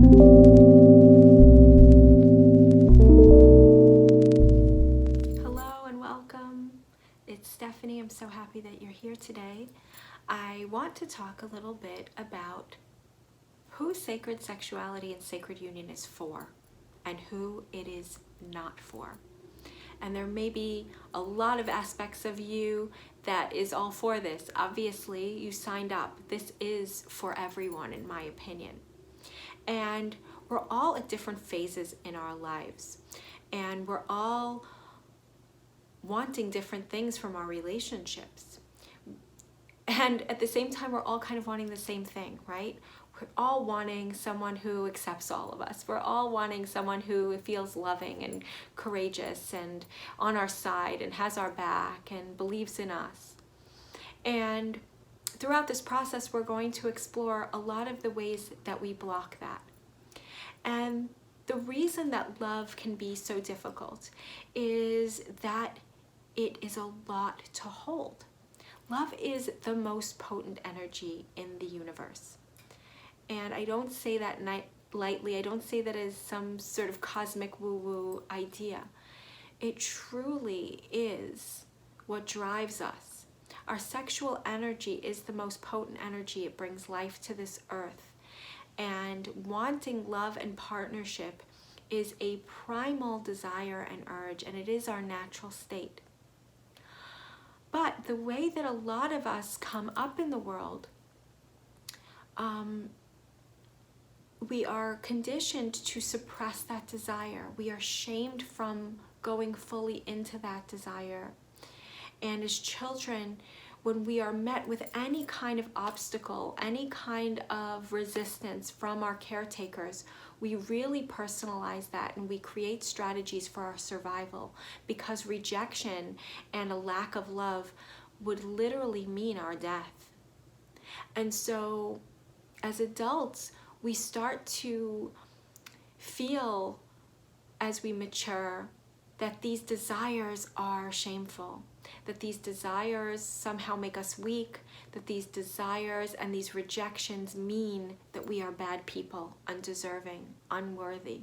Hello and welcome. It's Stephanie. I'm so happy that you're here today. I want to talk a little bit about who sacred sexuality and sacred union is for and who it is not for. And there may be a lot of aspects of you that is all for this. Obviously, you signed up. This is for everyone, in my opinion. And we're all at different phases in our lives. And we're all wanting different things from our relationships. And at the same time, we're all kind of wanting the same thing, right? We're all wanting someone who accepts all of us. We're all wanting someone who feels loving and courageous and on our side and has our back and believes in us. And throughout this process, we're going to explore a lot of the ways that we block that. And the reason that love can be so difficult is that it is a lot to hold. Love is the most potent energy in the universe. And I don't say that lightly. I don't say that as some sort of cosmic woo-woo idea. It truly is what drives us. Our sexual energy is the most potent energy. It brings life to this earth. And wanting love and partnership is a primal desire and urge, and it is our natural state. But the way that a lot of us come up in the world, we are conditioned to suppress that desire. We are shamed from going fully into that desire. And as children, when we are met with any kind of obstacle, any kind of resistance from our caretakers, we really personalize that and we create strategies for our survival, because rejection and a lack of love would literally mean our death. And so as adults, we start to feel as we mature that these desires are shameful, that these desires somehow make us weak, that these desires and these rejections mean that we are bad people, undeserving, unworthy.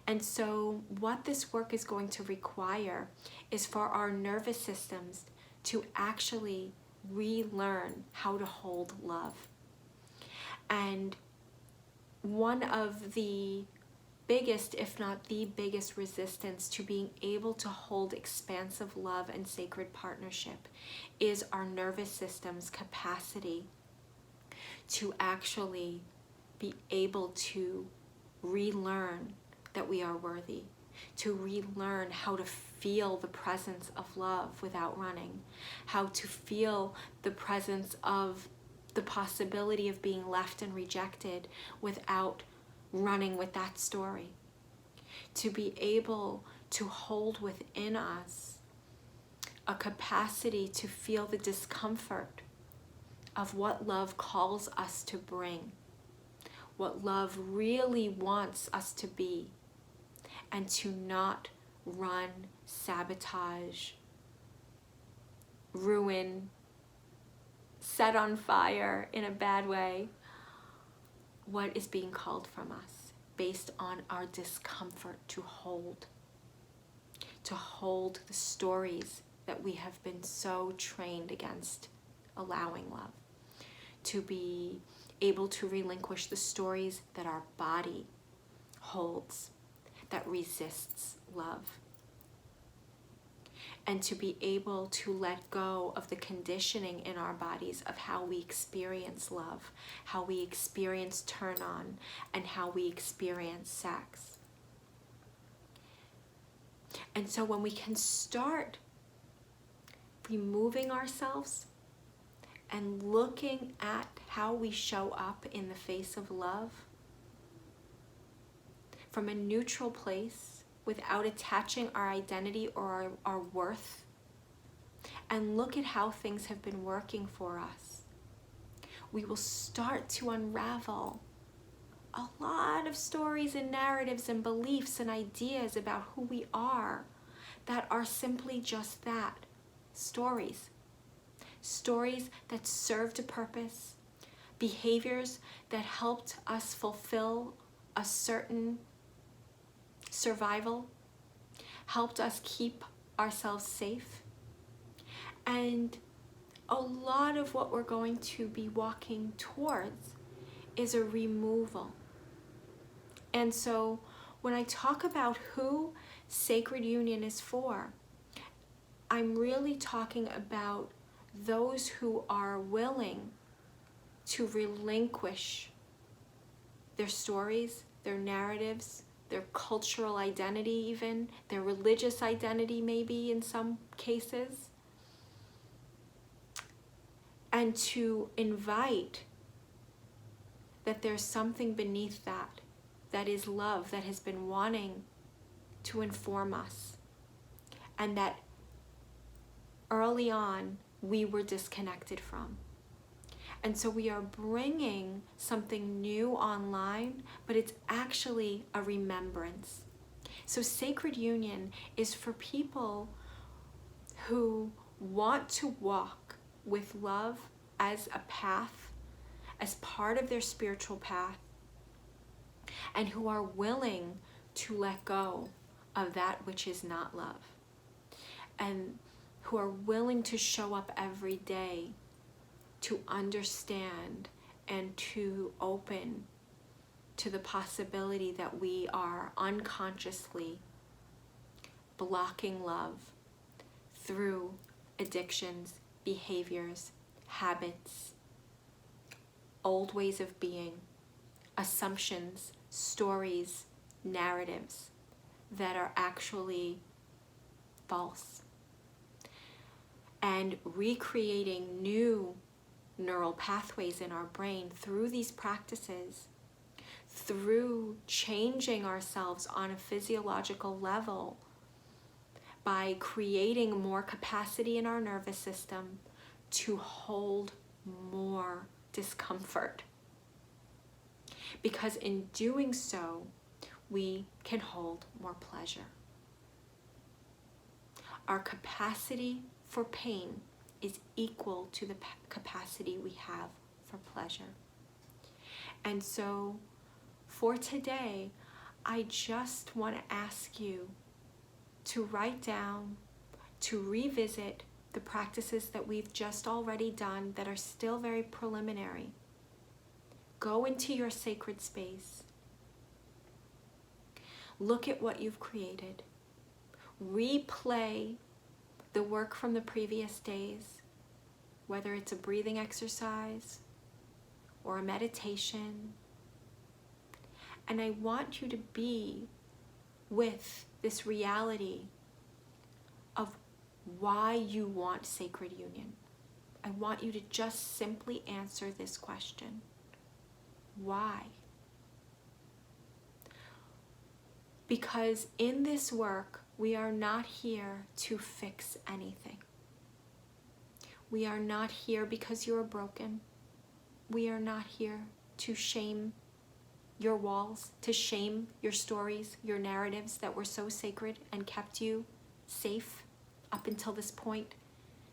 And so what this work is going to require is for our nervous systems to actually relearn how to hold love. And one of the biggest, if not the biggest, resistance to being able to hold expansive love and sacred partnership is our nervous system's capacity to actually be able to relearn that we are worthy, to relearn how to feel the presence of love without running, how to feel the presence of the possibility of being left and rejected without running with that story, to be able to hold within us a capacity to feel the discomfort of what love calls us to bring, what love really wants us to be, and to not run, sabotage, ruin, set on fire in a bad way what is being called from us based on our discomfort to hold the stories that we have been so trained against allowing love, to be able to relinquish the stories that our body holds that resists love, and to be able to let go of the conditioning in our bodies of how we experience love, how we experience turn on, and how we experience sex. And so when we can start removing ourselves and looking at how we show up in the face of love from a neutral place, without attaching our identity or our worth, and look at how things have been working for us, we will start to unravel a lot of stories and narratives and beliefs and ideas about who we are that are simply just that, stories. Stories that served a purpose behaviors that helped us fulfill a certain survival, helped us keep ourselves safe. And a lot of what we're going to be walking towards is a removal. And so when I talk about who sacred union is for, I'm really talking about those who are willing to relinquish their stories, their narratives, their cultural identity even, their religious identity maybe in some cases, and to invite that there's something beneath that, that is love, that has been wanting to inform us, and that early on we were disconnected from. And so we are bringing something new online, but it's actually a remembrance. So sacred union is for people who want to walk with love as a path, as part of their spiritual path, and who are willing to let go of that which is not love, and who are willing to show up every day to understand and to open to the possibility that we are unconsciously blocking love through addictions, behaviors, habits, old ways of being, assumptions, stories, narratives that are actually false. And recreating new neural pathways in our brain through these practices, through changing ourselves on a physiological level by creating more capacity in our nervous system to hold more discomfort. Because in doing so, we can hold more pleasure. Our capacity for pain is equal to the capacity we have for pleasure. And so for today, I just want to ask you to write down, to revisit the practices that we've just already done that are still very preliminary. Go into your sacred space. Look at what you've created. Replay the work from the previous days, whether it's a breathing exercise or a meditation. And I want you to be with this reality of why you want sacred union. I want you to just simply answer this question. Why? Because in this work, we are not here to fix anything. We are not here because you're broken. We are not here to shame your walls, to shame your stories, your narratives that were so sacred and kept you safe up until this point,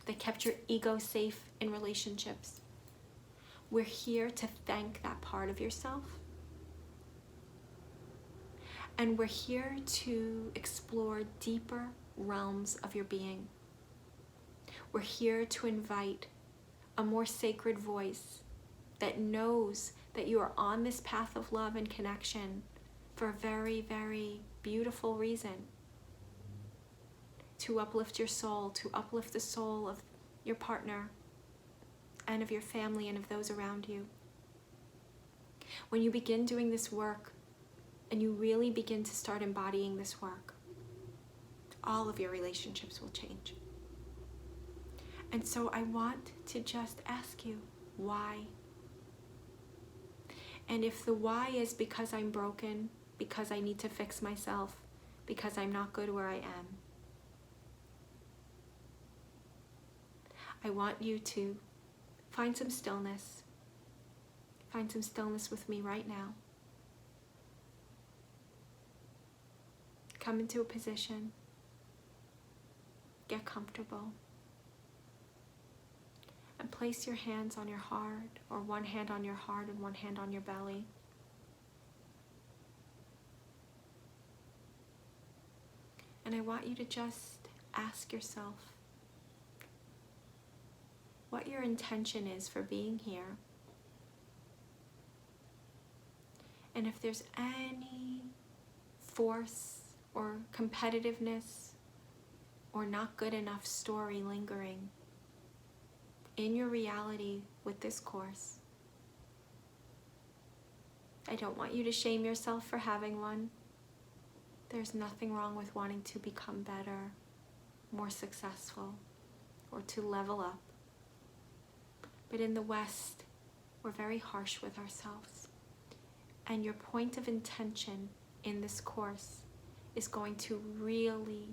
that kept your ego safe in relationships. We're here to thank that part of yourself. And we're here to explore deeper realms of your being. We're here to invite a more sacred voice that knows that you are on this path of love and connection for a very, very beautiful reason. To uplift your soul, to uplift the soul of your partner and of your family and of those around you. When you begin doing this work and you really begin to start embodying this work, all of your relationships will change. And so I want to just ask you, why? And if the why is because I'm broken, because I need to fix myself, because I'm not good where I am, I want you to find some stillness. Find some stillness with me right now. Come into a position. Get comfortable. And place your hands on your heart, or one hand on your heart and one hand on your belly. And I want you to just ask yourself what your intention is for being here. And if there's any force or competitiveness or not good enough story lingering in your reality with this course, I don't want you to shame yourself for having one. There's nothing wrong with wanting to become better, more successful, or to level up. But in the West, we're very harsh with ourselves. And your point of intention in this course is going to really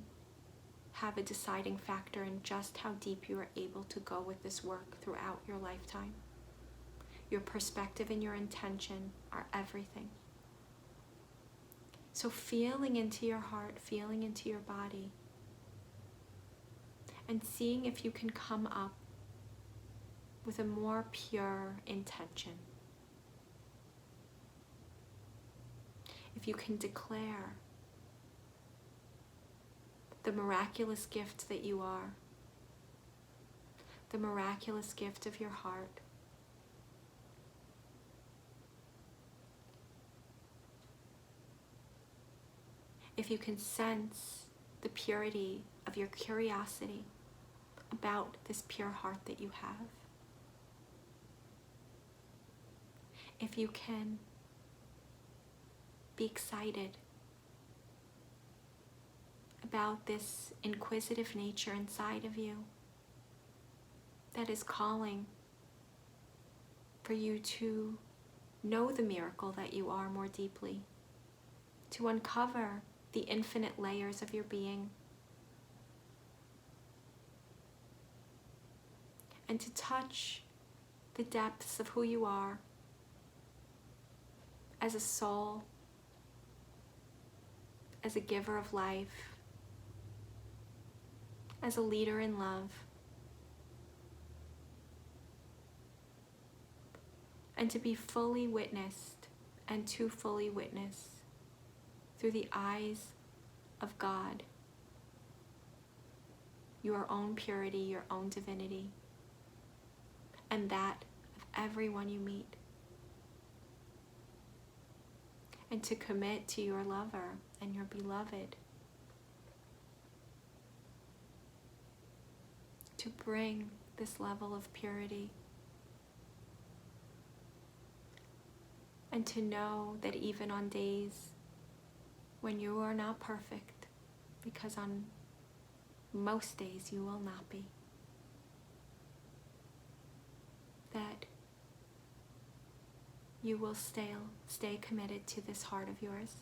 have a deciding factor in just how deep you are able to go with this work throughout your lifetime. Your perspective and your intention are everything. So feeling into your heart, feeling into your body, and seeing if you can come up with a more pure intention. If you can declare the miraculous gift that you are, the miraculous gift of your heart, if you can sense the purity of your curiosity about this pure heart that you have, if you can be excited about this inquisitive nature inside of you that is calling for you to know the miracle that you are more deeply, to uncover the infinite layers of your being, and to touch the depths of who you are as a soul, as a giver of life, as a leader in love, and to be fully witnessed and to fully witness through the eyes of God, your own purity, your own divinity, and that of everyone you meet. And to commit to your lover and your beloved, to bring this level of purity, and to know that even on days when you are not perfect, because on most days you will not be, that you will stay committed to this heart of yours.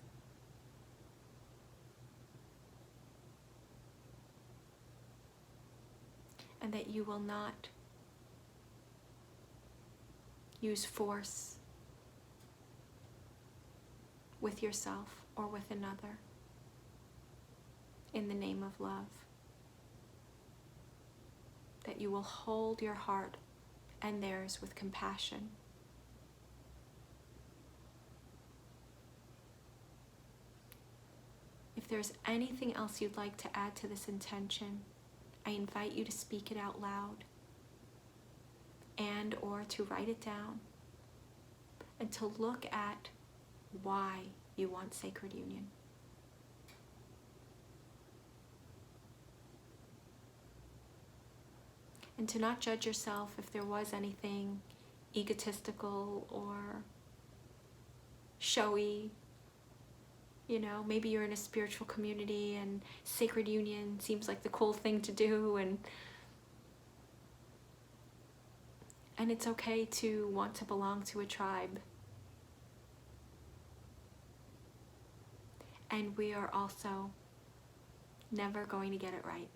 And that you will not use force with yourself or with another in the name of love. That you will hold your heart and theirs with compassion. If there's anything else you'd like to add to this intention, I invite you to speak it out loud and or to write it down and to look at why you want sacred union. And to not judge yourself if there was anything egotistical or showy. You know, maybe you're in a spiritual community and sacred union seems like the cool thing to do, and it's okay to want to belong to a tribe. And we are also never going to get it right.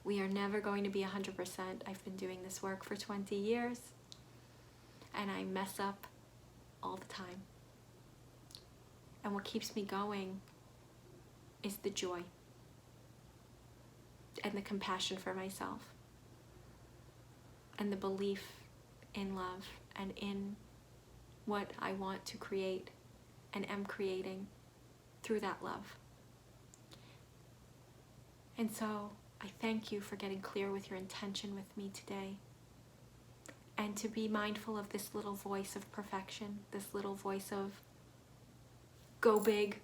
We are never going to be 100%. I've been doing this work for 20 years, and I mess up all the time. And what keeps me going is the joy and the compassion for myself. and the belief in love and in what I want to create and am creating through that love. And so I thank you for getting clear with your intention with me today, and to be mindful of this little voice of perfection, this little voice of go big,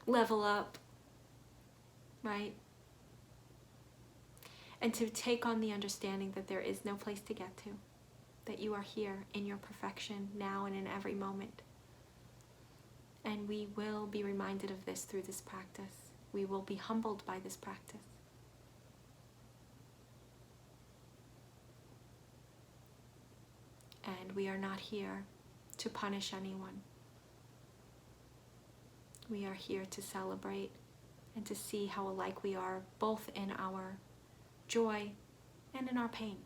level up, right? And to take on the understanding that there is no place to get to, that you are here in your perfection now and in every moment. And we will be reminded of this through this practice. We will be humbled by this practice. And we are not here to punish anyone. We are here to celebrate and to see how alike we are, both in our joy and in our pain.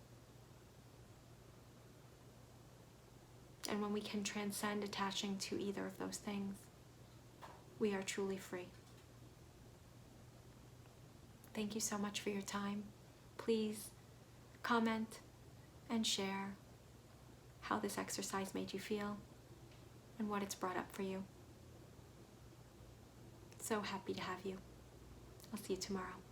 And when we can transcend attaching to either of those things, we are truly free. Thank you so much for your time. Please comment and share how this exercise made you feel and what it's brought up for you. So happy to have you. I'll see you tomorrow.